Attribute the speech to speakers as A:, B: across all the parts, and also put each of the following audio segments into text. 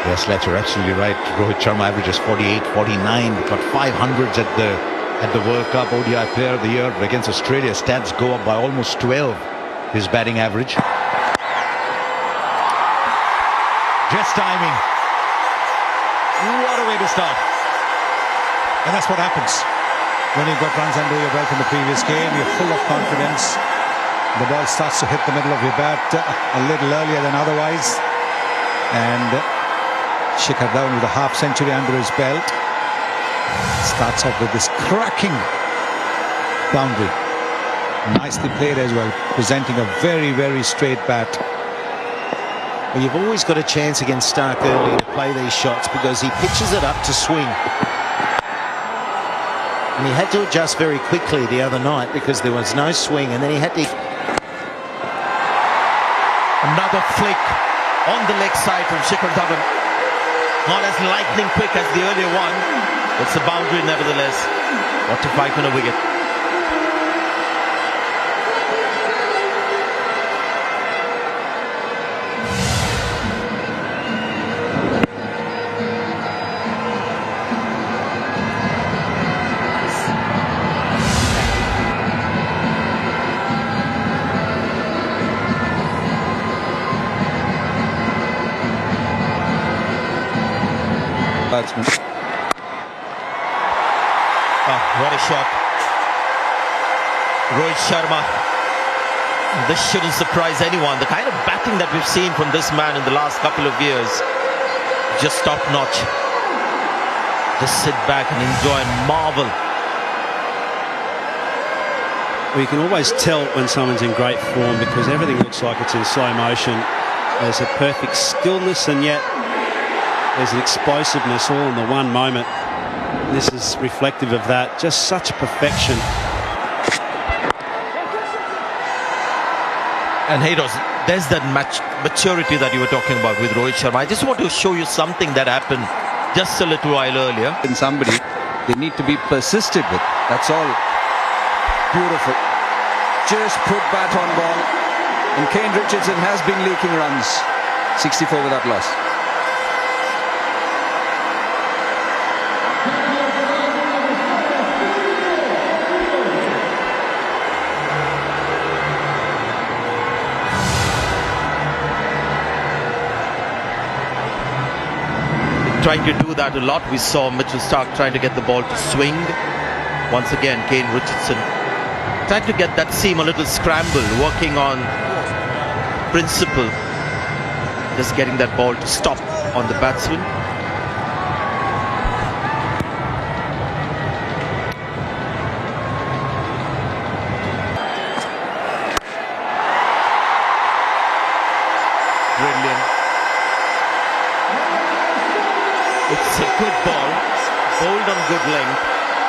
A: Yes, Letch, you're absolutely right. Rohit Sharma averages 48, 49, got 500s at the World Cup. ODI Player of the Year, but against Australia, stats go up by almost 12. His batting average. Just timing. What a way to start.
B: And that's what happens when you've got runs under your belt in the previous game. You're full of confidence. The ball starts to hit the middle of your bat a little earlier than otherwise. And Shikhar Dhawan with a half-century under his belt starts off with this cracking boundary. Nicely played as well, presenting a very, very straight bat.
C: Well, you've always got a chance against Stark early to play these shots because he pitches it up to swing. And he had to adjust very quickly the other night because there was no swing, and then he had to...
D: Another flick on the leg side from Shikhar Dhawan. Not as lightning quick as the earlier one. It's a boundary nevertheless. What to fight on a wicket.
B: Batsman.
D: What a shot. Rohit Sharma. This shouldn't surprise anyone. The kind of batting that we've seen from this man in the last couple of years, just top notch. Just sit back and enjoy and marvel.
E: Well, you can always tell when someone's in great form because everything looks like it's in slow motion. There's a perfect stillness, and yet there's an explosiveness all in the one moment. This is reflective of that. Just such perfection.
D: And Haydos, there's that maturity that you were talking about with Rohit Sharma. I just want to show you something that happened just a little while earlier.
F: And somebody they need to be persisted with. That's all. Beautiful. Just put bat on ball. And Kane Richardson has been leaking runs. 64 without loss.
D: Trying to do that a lot. We saw Mitchell Stark trying to get the ball to swing. Once again, Kane Richardson trying to get that seam a little scramble, working on principle, just getting that ball to stop on the batsman. Brilliant. It's a good ball, bowled on good length,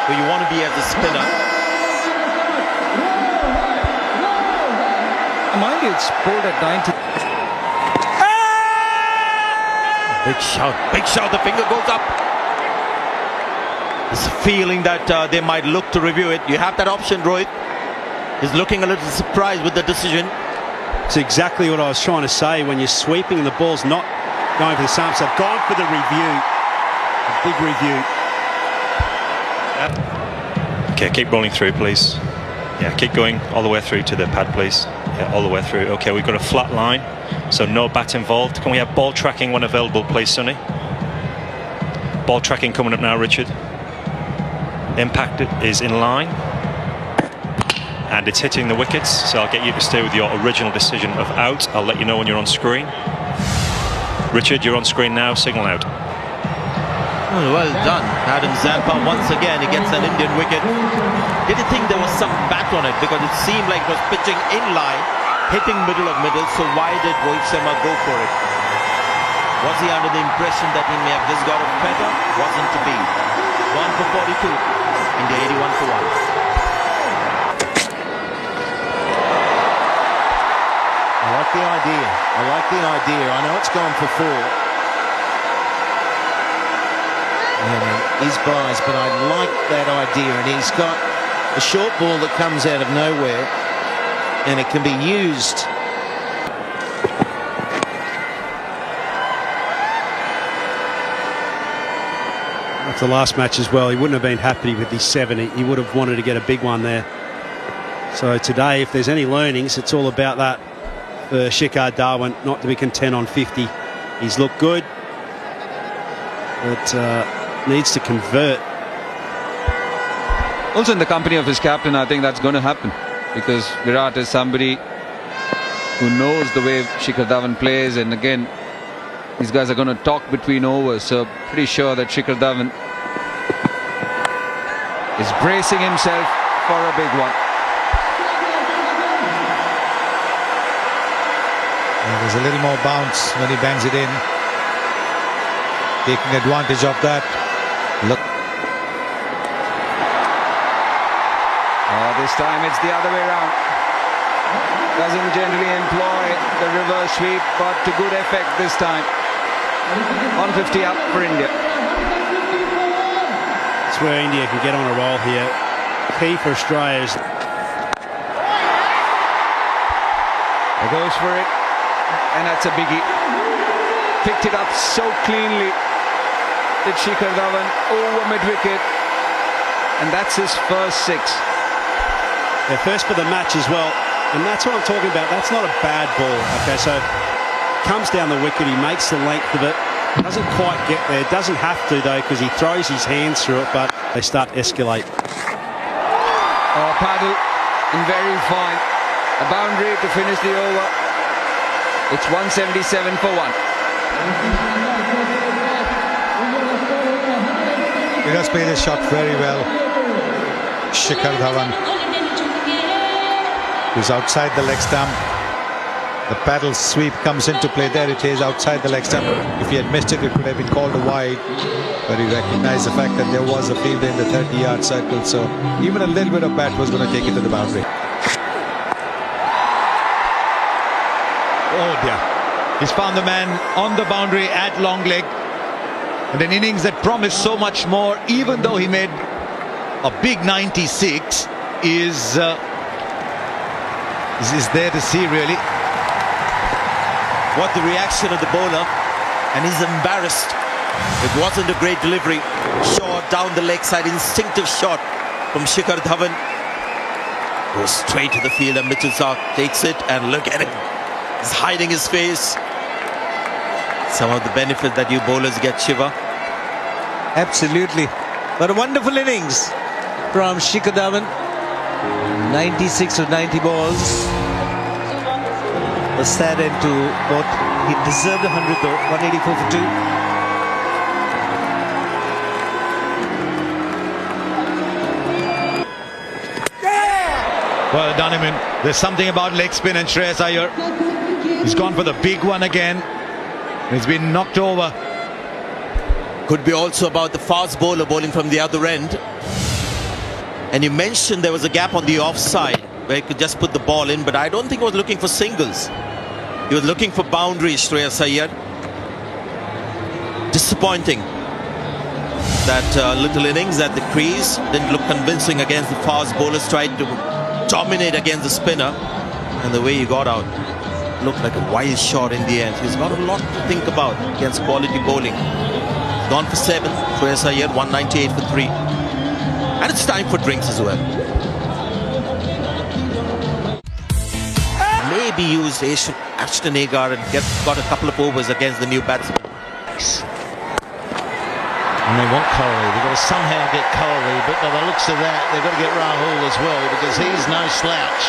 D: where you want to be as a spinner.
F: Mind you, it's bowled at 90.
D: Big shout, the finger goes up. This feeling that they might look to review it. You have that option, Rohit. He's looking a little surprised with the decision.
E: It's exactly what I was trying to say. When you're sweeping, the ball's not going for the stumps. They've gone for the review. A big review.
G: Okay, keep rolling through, please. Yeah, keep going all the way through to the pad, please. Yeah, all the way through. Okay, we've got a flat line, so no bat involved. Can we have ball tracking when available, please, Sonny? Ball tracking coming up now, Richard. Impact is in line. And it's hitting the wickets, so I'll get you to stay with your original decision of out. I'll let you know when you're on screen. Richard, you're on screen now, signal out.
D: Well done. Adam Zampa once again, he gets an Indian wicket. Did you think there was some bat on it? Because it seemed like it was pitching in line, hitting middle of middle, so why did Rohit Sharma go for it? Was he under the impression that he may have just got a feather? Wasn't to be. 1 for 42. India 81 for 1.
C: I like the idea. I know it's gone for 4. And he's biased, but I like that idea. And he's got a short ball that comes out of nowhere, and it can be used.
E: After the last match as well, he wouldn't have been happy with his 70. He would have wanted to get a big one there. So today, if there's any learnings, it's all about that for Shikhar Dhawan, not to be content on 50. He's looked good, but needs to convert.
F: Also in the company of his captain, I think that's going to happen, because Virat is somebody who knows the way Shikhar Dhawan plays, and again, these guys are going to talk between overs, so pretty sure that Shikhar Dhawan is bracing himself for a big one.
B: And there's a little more bounce when he bangs it in, taking advantage of that. Look.
F: This time it's the other way around. Doesn't generally employ the reverse sweep, but to good effect this time. 150 up for India.
E: It's where India can get on a roll here. Key for Australia is...
F: He goes for it, and that's a biggie. Picked it up so cleanly, did Shikhar Dhawan over mid-wicket, and that's his first 6.
E: They're first for the match as well, and that's what I'm talking about. That's not a bad ball. Okay, so comes down the wicket, he makes the length of it, doesn't quite get there, doesn't have to though, because he throws his hands through it, but they start to escalate.
F: Oh, paddle, and very fine. A boundary to finish the over. It's 177 for 1.
B: He does play this shot very well. Shikhar Dhawan, who's outside the leg stump. The paddle sweep comes into play. There it is, outside the leg stump. If he had missed it, it would have been called a wide, but he recognised the fact that there was a fielder in the 30-yard circle, so even a little bit of bat was going to take it to the boundary.
A: Oh dear. He's found the man on the boundary at long leg. And an innings that promised so much more, even though he made a big 96, is there to see, really.
D: What the reaction of the bowler, and he's embarrassed. It wasn't a great delivery. Short down the leg side, instinctive shot from Shikhar Dhawan. Goes straight to the field, and Mitchell Starc takes it, and look at him. He's hiding his face. Some of the benefit that you bowlers get, Shiva.
C: Absolutely. But a wonderful innings from Shikhar Dhawan. 96 of 90 balls. A sad end to what he deserved. 100 though. 184 for 2.
A: Well done, him. There's something about leg spin and Shreyas Iyer. He's gone for the big one again. He's been knocked over.
D: Could be also about the fast bowler bowling from the other end. And you mentioned there was a gap on the offside where he could just put the ball in, but I don't think he was looking for singles. He was looking for boundaries, Shreyas Iyer. Disappointing. That little innings at the crease didn't look convincing against the fast bowlers. Tried to dominate against the spinner, and the way he got out looked like a wild shot in the end. He's got a lot to think about against quality bowling. Gone for 7. Shreyas Iyer 198 for 3. And it's time for drinks as well. Maybe used Ashton Agar and got a couple of overs against the new batsman.
C: And they want Kohli. They've got to somehow get Kohli, but by the looks of that, they've got to get Rahul as well, because he's no slouch.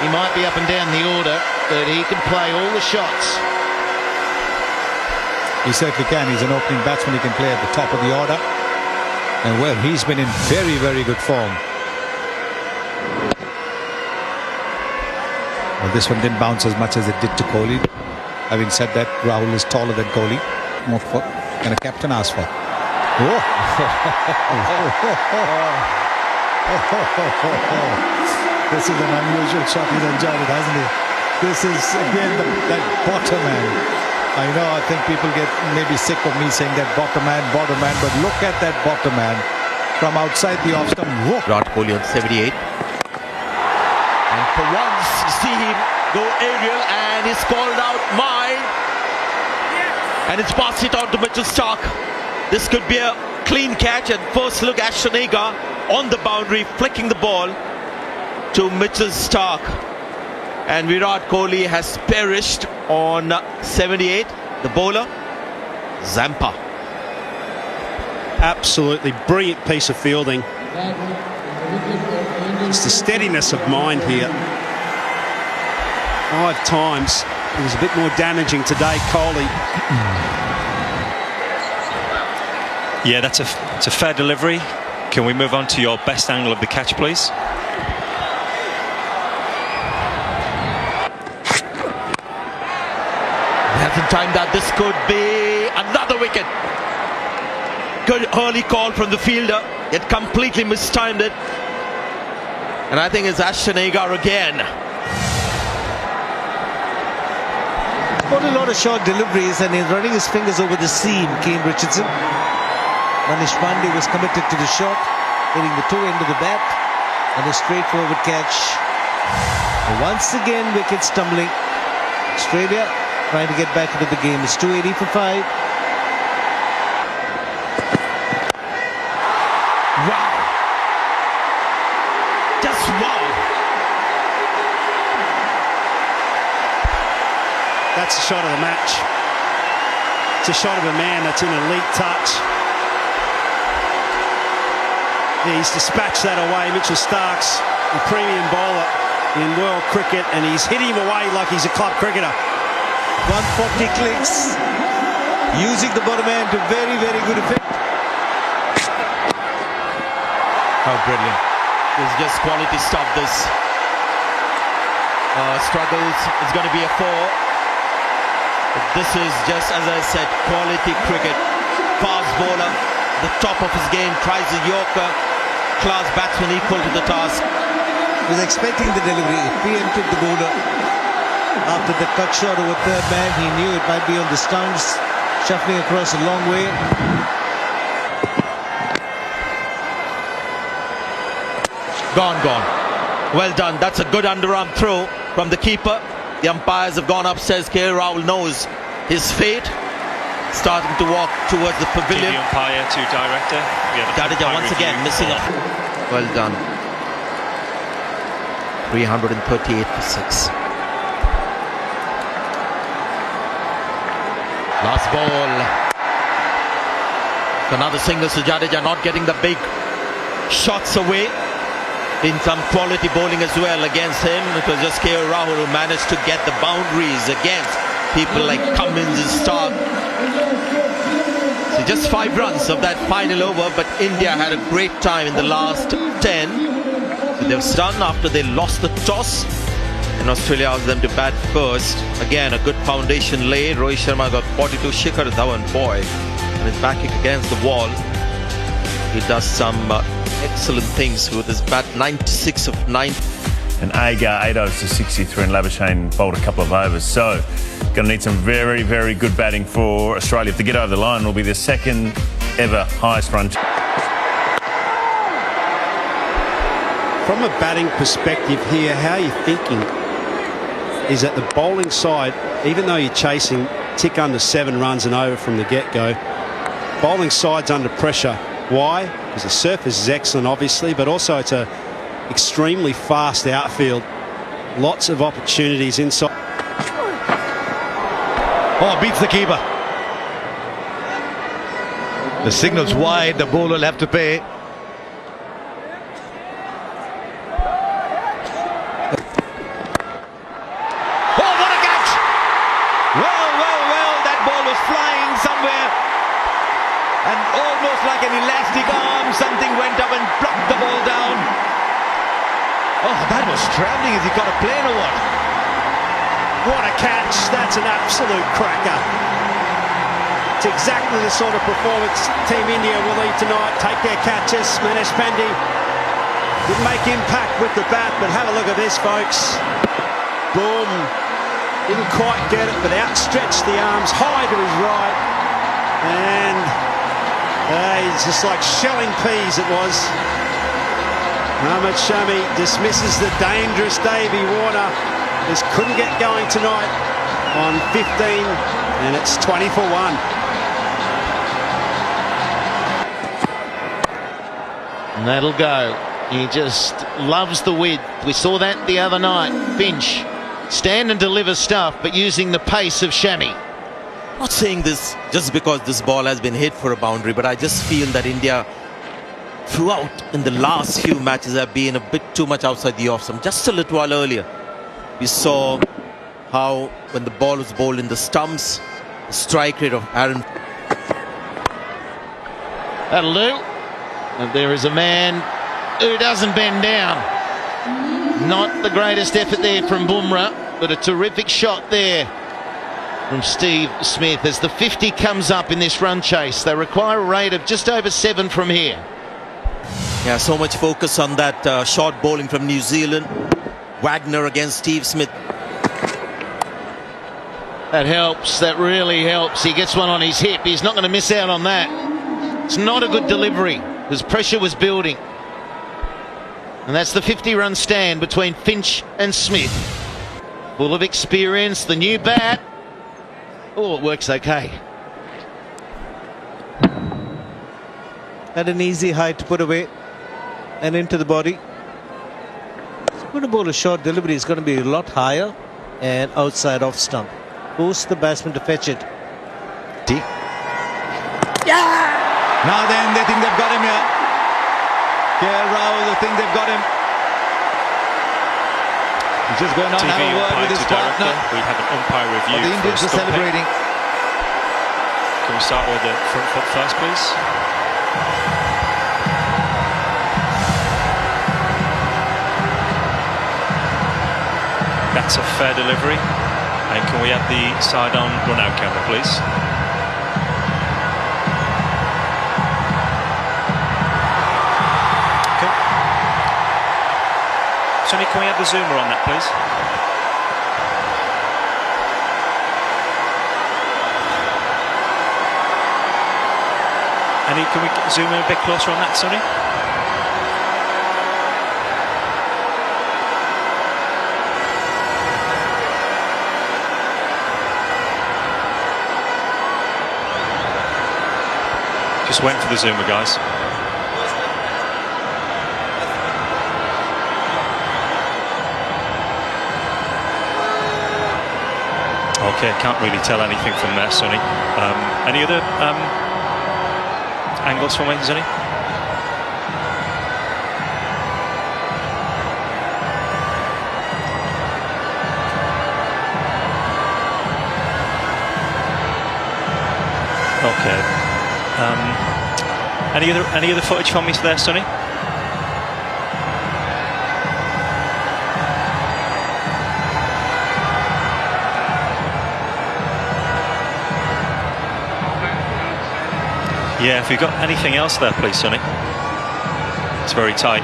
C: He might be up and down the order, but he can play all the shots.
B: He certainly can. He's an opening batsman. He can play at the top of the order. And well, he's been in very, very good form. Well, this one didn't bounce as much as it did to Kohli. Having said that, Rahul is taller than Kohli. What can a captain ask for? Oh. This is an unusual shot. He's enjoyed it, hasn't he? This is again that bottom man. I know, I think people get maybe sick of me saying that bottom man, but look at that bottom man from outside the off stump.
D: Virat Kohli on 78. And for once, you see him go aerial, and he's called out mine. And it's passed it on to Mitchell Starc. This could be a clean catch, and first look, Ashton Agar on the boundary, flicking the ball to Mitchell Starc. And Virat Kohli has perished on 78. The bowler, Zampa.
E: Absolutely brilliant piece of fielding. It's the steadiness of mind here. 5 times. It was a bit more damaging today, Kohli.
G: Yeah, it's a fair delivery. Can we move on to your best angle of the catch, please?
D: He hasn't timed that. This could be another wicket. Good early call from the fielder. It completely mistimed it. And I think it's Ashton Agar again.
C: Got a lot of short deliveries and he's running his fingers over the seam, Kane Richardson. Manish Pandey was committed to the shot, hitting the toe end of the bat, and a straightforward catch. And once again, wicket stumbling. Australia trying to get back into the game. It's 280 for 5.
D: Wow. Just wow.
E: That's the shot of the match. It's a shot of a man that's in elite touch. He's dispatched that away. Mitchell Starc's a premium bowler in world cricket, and he's hit him away like he's a club cricketer.
C: 140 clicks. Using the bottom hand to very, very good effect.
D: How brilliant. It's just quality stuff, this. Struggles. It's going to be a 4. But this is just, as I said, quality cricket. Fast bowler, the top of his game, tries a Yorker. Class batsman equal to the task.
C: He was expecting the delivery. He preempted the bowler. After the cut shot over third man, he knew it might be on the stumps. Shuffling across a long way.
D: Gone. Well done. That's a good underarm throw from the keeper. The umpires have gone upstairs. KL Rahul knows his fate. Starting to walk towards the pavilion.
G: TV umpire to director.
D: Jadeja once again missing it. Well done. 338 for 6. Last ball. Another single. So Jadeja not getting the big shots away. In some quality bowling as well against him. It was just KL Rahul who managed to get the boundaries against people like Cummins and Starc. So just 5 runs of that final over, but India had a great time in the last 10. So they were stunned after they lost the toss, and Australia asked them to bat first. Again, a good foundation laid. Rohit Sharma got 42. Shikhar Dhawan, boy, and his backing against the wall. He does some excellent things with his bat. 96 of 9.
H: And Agar 8 overs to 63, and Labuschagne bowled a couple of overs. So, going to need some very, very good batting for Australia. If they get over the line, it'll be their second ever highest run.
E: From a batting perspective here, how you're thinking is that the bowling side, even though you're chasing tick under 7 runs and over from the get-go, bowling side's under pressure. Why? Because the surface is excellent, obviously, but also it's a extremely fast outfield. Lots of opportunities inside.
A: Oh, beats the keeper. The signal's wide. The bowler will have to pay. Oh, what a catch! Well, that ball was flying somewhere, and almost like an elastic arm, something went up and blocked the ball down. Oh, that was travelling. Has he got a plane or what?
E: What a catch. That's an absolute cracker. It's exactly the sort of performance Team India will need tonight. Take their catches. Manish Pandey didn't make impact with the bat, but have a look at this, folks. Boom. Didn't quite get it, but outstretched the arms high to his right. And it's just like shelling peas it was. Ahmed Shami dismisses the dangerous Davey Warner. This couldn't get going tonight on 15, and it's 20 for 1.
I: And that'll go. He just loves the width. We saw that the other night. Finch, stand and deliver stuff, but using the pace of Shami.
D: Not saying this just because this ball has been hit for a boundary, but I just feel that India throughout in the last few matches have been a bit too much outside the off stump. Just a little while earlier, we saw how when the ball was bowled in the stumps, the strike rate of Aaron.
I: That'll do. And there is a man who doesn't bend down. Not the greatest effort there from Bumrah, but a terrific shot there from Steve Smith as the 50 comes up in this run chase. They require a rate of just over 7 from here.
D: Yeah, so much focus on that short bowling from New Zealand. Wagner against Steve Smith.
I: That helps, that really helps. He gets one on his hip. He's not going to miss out on that. It's not a good delivery because pressure was building. And that's the 50-run stand between Finch and Smith. Full of experience, the new bat. Oh, it works okay.
C: At an easy height to put away and into the body. It's going to bowl a short delivery. It's going to be a lot higher and outside off stump. Force the batsman to fetch it.
A: Now then, they think they've got him here. KL Rahul, they think they've got him. He's just going on and have a word with his partner.
G: We have an umpire review.
A: The Indians are celebrating.
G: Can we start with the front foot first, please? That's a fair delivery. And can we have the side-on run-out camera, please? Sonny, can we have the zoomer on that, please? Annie, can we zoom in a bit closer on that, Sonny? Just waiting for the zoomer, guys. Okay, can't really tell anything from there, Sonny. Any other angles for me, Sonny? Okay. Any other footage from me there, Sonny? Yeah, if you've got anything else there, please, Sonny. It's very tight.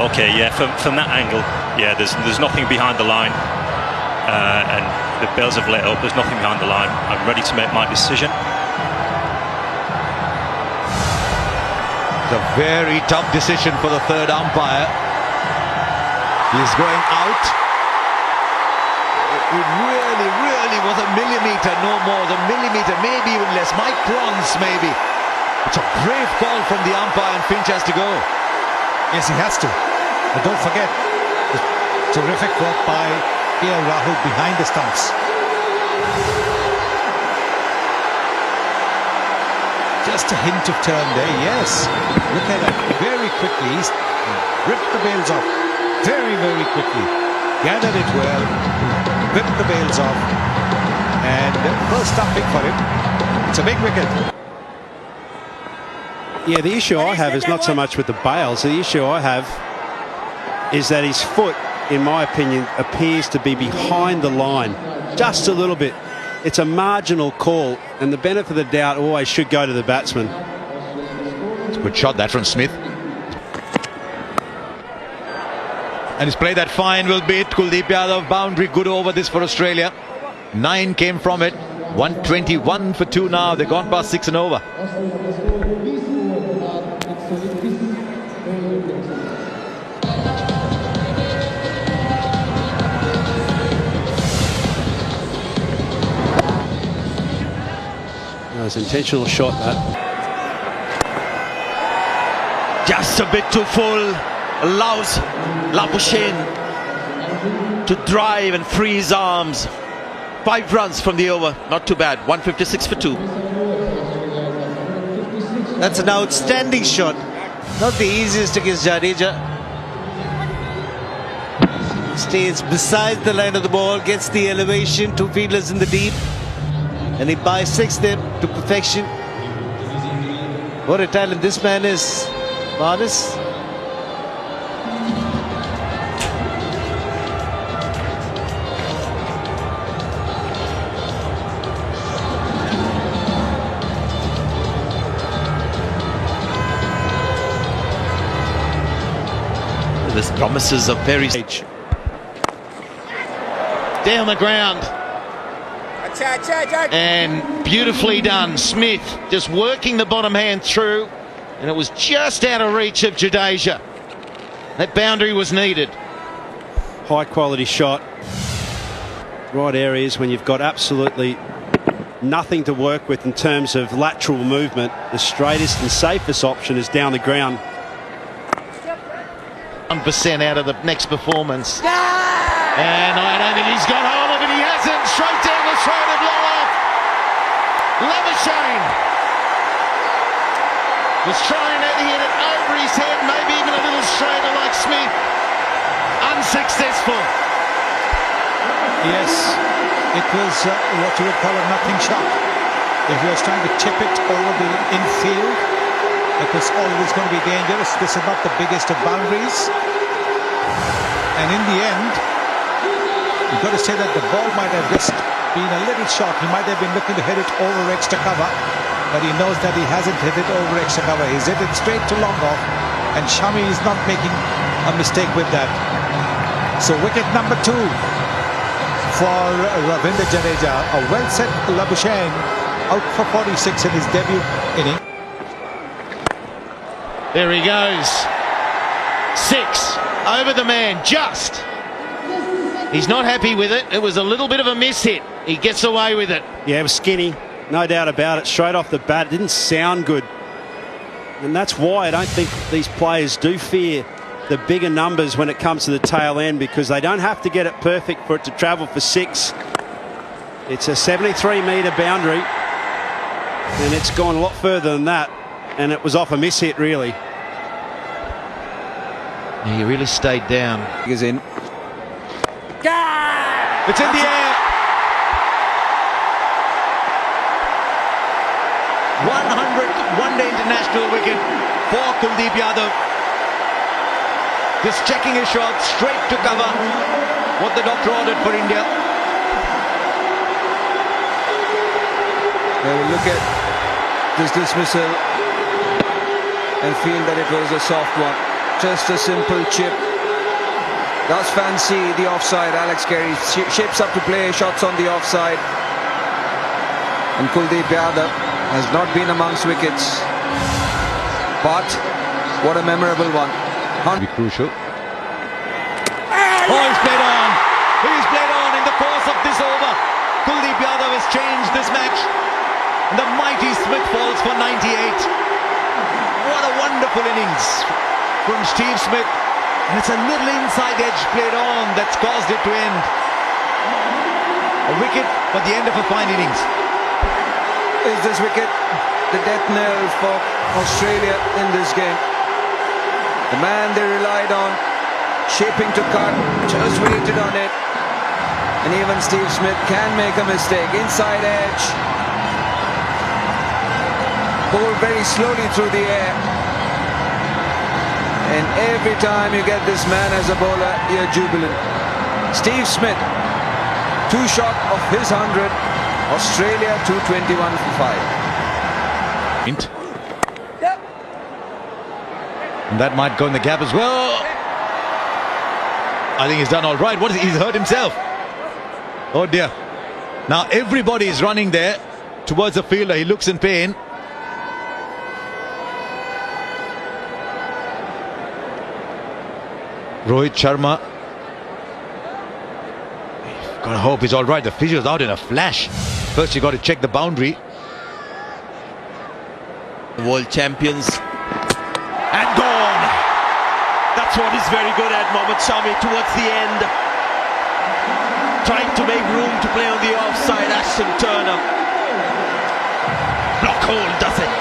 G: Okay, yeah, from that angle, yeah, there's nothing behind the line, and the bails have lit up. There's nothing behind the line. I'm ready to make my decision.
A: It's a very tough decision for the third umpire. He's going out. It really was a millimetre, no more than millimetre, maybe even less, microns maybe. It's a brave call from the umpire and Finch has to go.
B: Yes, he has to. But don't forget the terrific work by KL Rahul behind the stumps. Just a hint of turn there, yes. Look at that, very quickly. He's ripped the bails off very quickly. Gathered it well, ripped the bails off, and first stumping for him. It's a big wicket.
E: Yeah, the issue I have is not so much with the bails. The issue I have is that his foot, in my opinion, appears to be behind the line just a little bit. It's a marginal call, and the benefit of the doubt always should go to the batsman.
A: It's a good shot that from Smith. And his play that fine will beat Kuldeep Yadav. Boundary, good over this for Australia. 9 came from it. 121 for 2 now. They've gone past 6 and over.
E: It's an intentional shot, that.
D: Just a bit too full. Allows Labuschagne to drive and free his arms. 5 runs from the over. Not too bad. 156 for 2.
C: That's an outstanding shot. Not the easiest against Jadeja. Stays beside the line of the ball, gets the elevation, 2 fielders in the deep, and he bisects them to perfection. What a talent this man is, Marnus.
D: This promises a very
I: Down the ground. And beautifully done. Smith just working the bottom hand through, and it was just out of reach of Jadeja. That boundary was needed.
E: High quality shot. Right areas when you've got absolutely nothing to work with in terms of lateral movement. The straightest and safest option is down the ground.
I: 1% out of the next performance. And I don't think he's got hold of it. He hasn't. Straight down the throat of blow off. Labuschagne was trying to hit it over his head, maybe even a little straighter like Smith. Unsuccessful.
B: Yes, it was what you would call a nothing shot. If you were trying to chip it over the infield, it was always going to be dangerous. This is not the biggest of boundaries. And in the end, you've got to say that the ball might have just been a little short. He might have been looking to hit it over extra cover, but he knows that he hasn't hit it over extra cover. He's hit it straight to long off, and Shami is not making a mistake with that. So wicket number 2 for Ravindra Jadeja. A well set Labuschagne out for 46 in his debut inning.
I: There he goes. 6 over the man, just. He's not happy with it. It was a little bit of a miss hit. He gets away with it.
E: Yeah, it was skinny, no doubt about it. Straight off the bat, it didn't sound good. And that's why I don't think these players do fear the bigger numbers when it comes to the tail end, because they don't have to get it perfect for it to travel for 6. It's a 73-metre boundary, and it's gone a lot further than that, and it was off a miss hit, really.
I: He really stayed down.
F: He's in.
A: It's in the air. 100th one-day international wicket for Kuldeep Yadav. Just checking his shot straight to cover. What the doctor ordered for India.
F: They will look at this dismissal and feel that it was a soft one. Just a simple chip. Does fancy the offside. Alex Carey shapes up to play shots on the offside. And Kuldeep Yadav has not been amongst wickets. But what a memorable one.
A: Be crucial. Oh, he's played on. He's played on in the course of this over. Kuldeep Yadav has changed this match. And the mighty Smith falls for 98. What a wonderful innings from Steve Smith. And it's a little inside edge played on that's caused it to end. A wicket for the end of a fine innings.
F: Is this wicket the death knell for Australia in this game? The man they relied on, shaping to cut, just waited on it. And even Steve Smith can make a mistake. Inside edge. Bowled very slowly through the air. And every time you get this man as a bowler, you're jubilant. Steve Smith, 2 short of his 100. Australia 221 for 5.
A: And that might go in the gap as well. I think he's done all right. What is he? He's hurt himself. Oh dear. Now everybody is running there towards the fielder. He looks in pain. Rohit Sharma. Gotta hope he's all right. The physio's out in a flash. First you got to check the boundary.
D: World champions. And gone. That's what he's very good at, Mohammad Shami, towards the end. Trying to make room to play on the offside. Ashton Turner. Block hole, does it?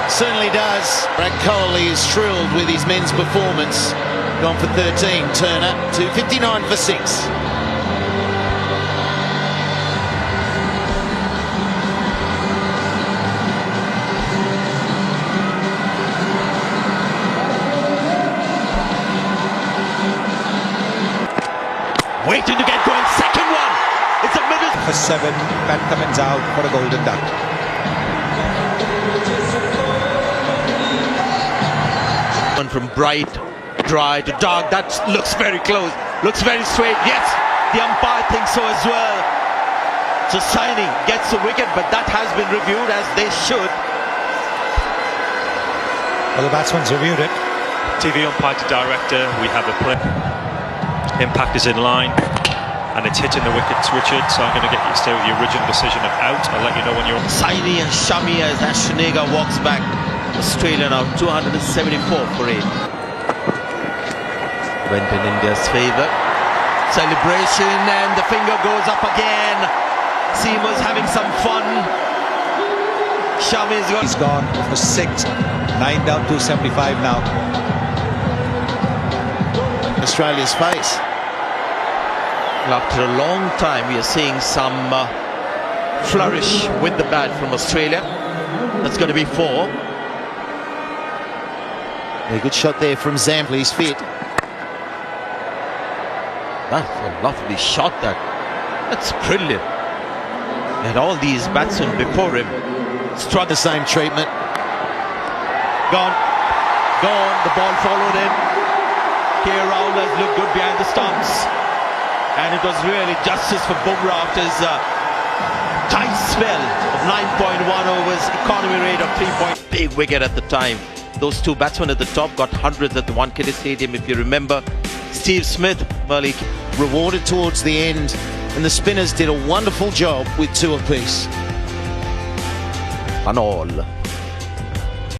I: Certainly does. Brad Coley is thrilled with his men's performance. Gone for 13, Turner, 259 for 6.
D: Waiting to get going, second one! It's a middle...
B: For 7, Ben Cummins out for a golden duck.
D: One from bright, dry to dark, that looks very close, looks very straight. Yes, the umpire thinks so as well. So Saini gets the wicket, but that has been reviewed as they should.
B: Well, the batsman's reviewed it.
G: TV umpire to director, we have a play. Impact is in line and it's hitting the wickets, Richard, so I'm going to get you to stay with the original decision of out. I'll let you know when you're...
D: Saini and Shami as Ashtonega walks back. Australia now 274 for 8. Went in India's favour. Celebration and the finger goes up again. Seamer's having some fun. Shami's got...
B: He's gone for 6. 9 down, 275 now.
I: Australia's face.
D: After a long time, we are seeing some flourish with the bat from Australia. That's going to be 4.
I: A good shot there from Zampa, he's fit.
D: That's a lovely shot. That's brilliant. And all these batsmen before him
I: Struck the same treatment.
D: gone. The ball followed him. K. Rahul has looked good behind the stumps. And it was really justice for Bumrah after his tight spell of 9.1 overs, economy rate of 3 point. Big wicket at the time. Those two batsmen at the top got hundreds at the Wankhede Stadium, if you remember. Steve Smith, Malik.
I: Rewarded towards the end, and the spinners did a wonderful job with 2 apiece.
D: 1 all.